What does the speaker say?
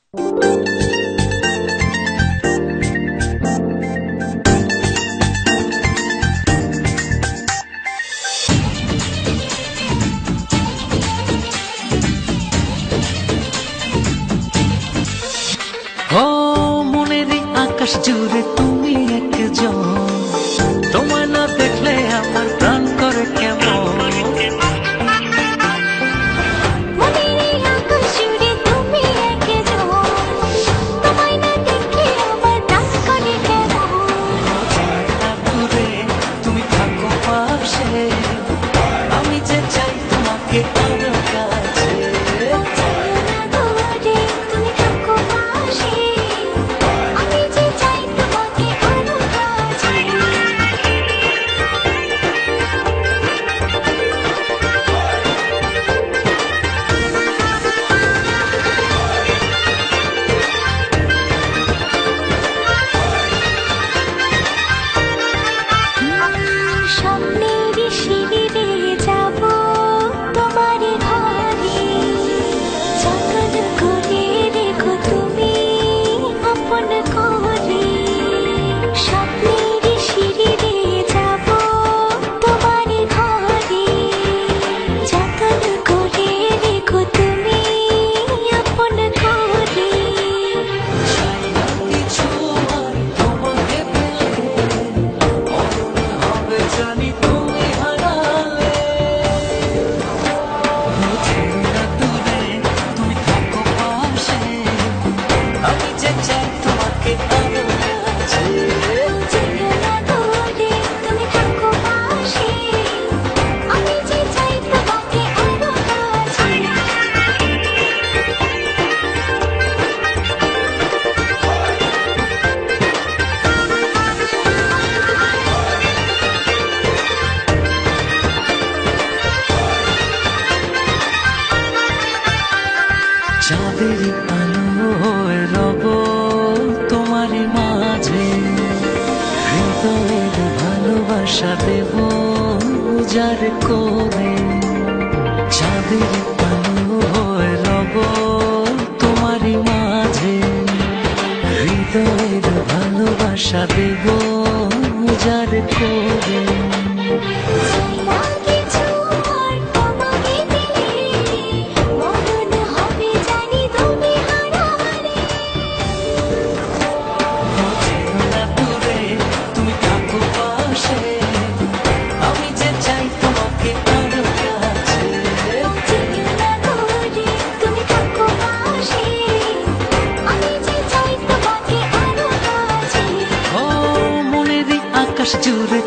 ও মনের আকাশ জুড়ে তুমি একজন, তোমায় না দেখলে আমার প্রাণ করে কেমন। তুমি থাকো পাশে, আমি যে চাই তোমাকে আরো কাছে। চাঁদের আলো হয়ে রব তোমার মাঝে, হৃদয়ের ভালোবাসা দেব উজাড় করে। চাঁদের আলো হয়ে রব তোমার মাঝে, হৃদয়ের ভালোবাসা দেব উজাড় করে। আকাশ জুড়ে